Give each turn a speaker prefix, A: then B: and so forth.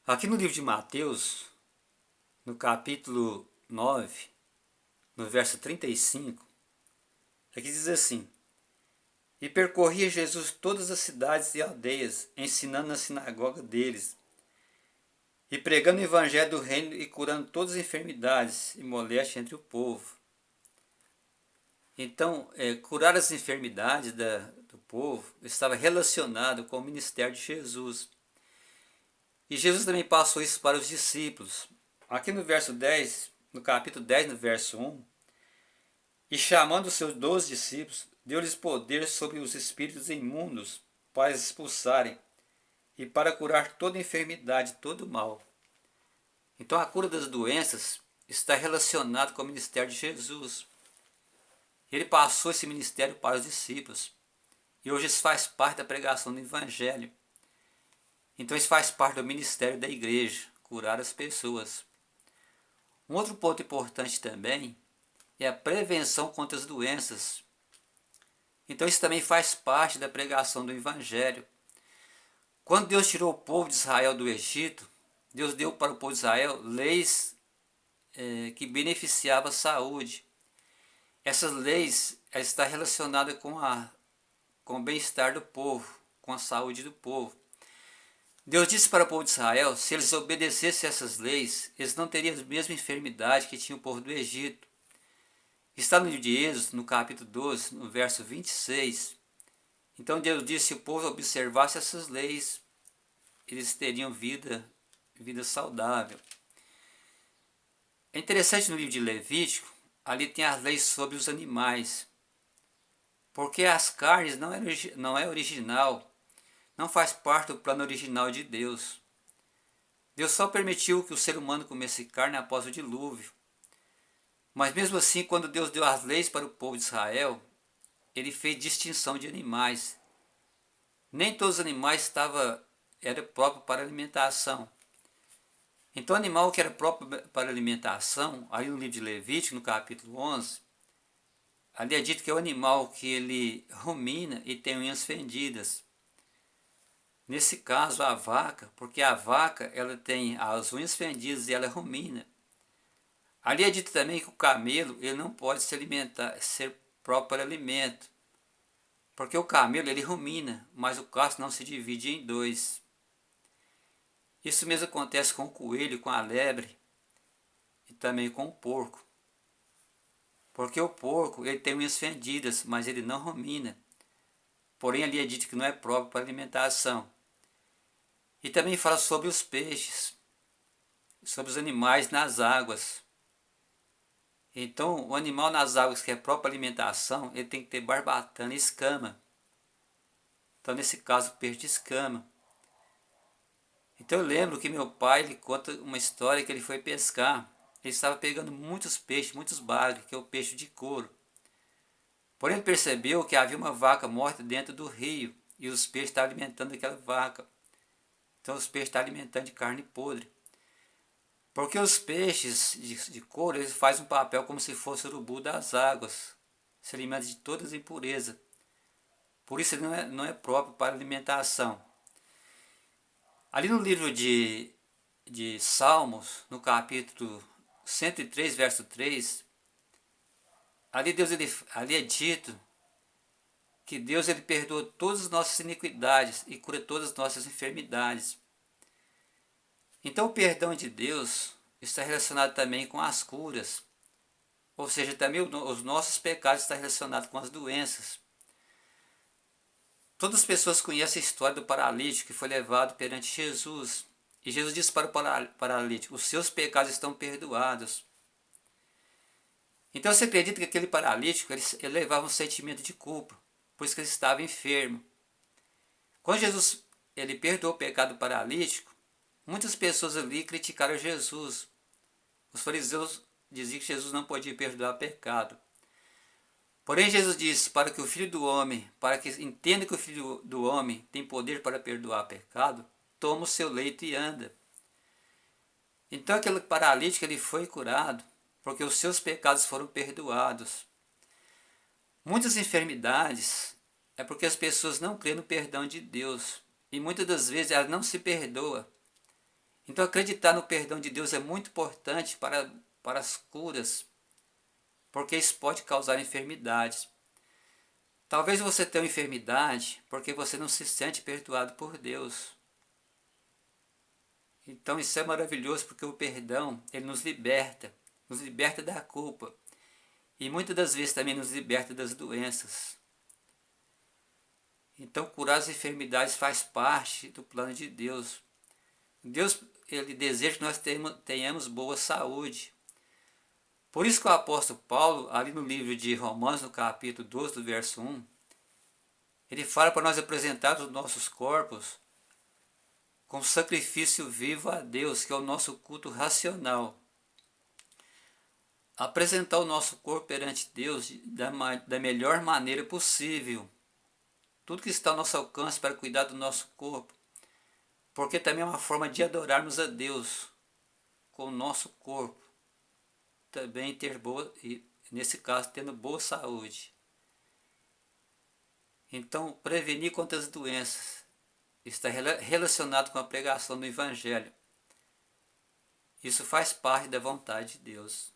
A: Aqui no livro de Mateus, no capítulo 9, no verso 35, aqui diz assim: E percorria Jesus todas as cidades e aldeias, ensinando na sinagoga deles, e pregando o evangelho do reino e curando todas as enfermidades e moléstias entre o povo. Então, curar as enfermidades do povo estava relacionado com o ministério de Jesus. E Jesus também passou isso para os discípulos. Aqui no verso 10, no capítulo 10, no verso 1, e chamando os seus 12 discípulos, deu-lhes poder sobre os espíritos imundos para os expulsarem e para curar toda enfermidade, todo mal. Então a cura das doenças está relacionada com o ministério de Jesus. Ele passou esse ministério para os discípulos. E hoje isso faz parte da pregação do Evangelho. Então isso faz parte do ministério da igreja, curar as pessoas. Um outro ponto importante também é a prevenção contra as doenças. Então isso também faz parte da pregação do Evangelho. Quando Deus tirou o povo de Israel do Egito, Deus deu para o povo de Israel leis que beneficiavam a saúde. Essas leis estão relacionadas com o bem-estar do povo, com a saúde do povo. Deus disse para o povo de Israel, se eles obedecessem essas leis, eles não teriam a mesma enfermidade que tinha o povo do Egito. Está no livro de Êxodo, no capítulo 12, no verso 26. Então Deus disse, se o povo observasse essas leis, eles teriam vida saudável. É interessante no livro de Levítico, ali tem as leis sobre os animais. Porque as carnes não é original, não faz parte do plano original de Deus. Deus só permitiu que o ser humano comesse carne após o dilúvio. Mas mesmo assim, quando Deus deu as leis para o povo de Israel, ele fez distinção de animais. Nem todos os animais eram próprios para alimentação. Então o animal que era próprio para alimentação, aí no livro de Levítico, no capítulo 11, ali é dito que é o animal que ele rumina e tem unhas fendidas. Nesse caso a vaca, porque a vaca ela tem as unhas fendidas e ela rumina. Ali é dito também que o camelo ele não pode se alimentar, ser próprio para alimento. Porque o camelo ele rumina, mas o casto não se divide em dois. Isso mesmo acontece com o coelho, com a lebre e também com o porco. Porque o porco ele tem unhas fendidas, mas ele não rumina. Porém ali é dito que não é próprio para alimentação. E também fala sobre os peixes, sobre os animais nas águas. Então o animal nas águas que é próprio para alimentação, ele tem que ter barbatana e escama. Então nesse caso o peixe de escama. Então eu lembro que meu pai ele conta uma história que ele foi pescar. Ele estava pegando muitos peixes, muitos bagres, que é o peixe de couro. Porém ele percebeu que havia uma vaca morta dentro do rio e os peixes estavam alimentando aquela vaca. Então os peixes estavam alimentando de carne podre. Porque os peixes de couro eles fazem um papel como se fosse o urubu das águas. Se alimenta de todas as impurezas. Por isso ele não é próprio para alimentação. Ali no livro de Salmos, no capítulo 103, verso 3, ali é dito que Deus ele perdoa todas as nossas iniquidades e cura todas as nossas enfermidades. Então o perdão de Deus está relacionado também com as curas, ou seja, também os nossos pecados estão relacionados com as doenças. Todas as pessoas conhecem a história do paralítico que foi levado perante Jesus. E Jesus disse para o paralítico, os seus pecados estão perdoados. Então você acredita que aquele paralítico ele levava um sentimento de culpa, por isso que ele estava enfermo. Quando Jesus ele perdoou o pecado do paralítico, muitas pessoas ali criticaram Jesus. Os fariseus diziam que Jesus não podia perdoar pecado. Porém Jesus disse para que o Filho do Homem, para que entenda que o Filho do Homem tem poder para perdoar pecado, toma o seu leito e anda. Então aquele paralítico ele foi curado, porque os seus pecados foram perdoados. Muitas enfermidades é porque as pessoas não creem no perdão de Deus. E muitas das vezes elas não se perdoam. Então acreditar no perdão de Deus é muito importante para as curas, porque isso pode causar enfermidades. Talvez você tenha uma enfermidade porque você não se sente perdoado por Deus. Então isso é maravilhoso porque o perdão, ele nos liberta da culpa e muitas das vezes também nos liberta das doenças. Então curar as enfermidades faz parte do plano de Deus. Deus, ele deseja que nós tenhamos boa saúde. Por isso que o apóstolo Paulo, ali no livro de Romanos, no capítulo 12, do verso 1, ele fala para nós apresentar os nossos corpos com sacrifício vivo a Deus, que é o nosso culto racional. Apresentar o nosso corpo perante Deus da melhor maneira possível. Tudo que está ao nosso alcance para cuidar do nosso corpo. Porque também é uma forma de adorarmos a Deus com o nosso corpo. Também ter boa, e nesse caso, tendo boa saúde. Então, prevenir contra as doenças está relacionado com a pregação do Evangelho. Isso faz parte da vontade de Deus.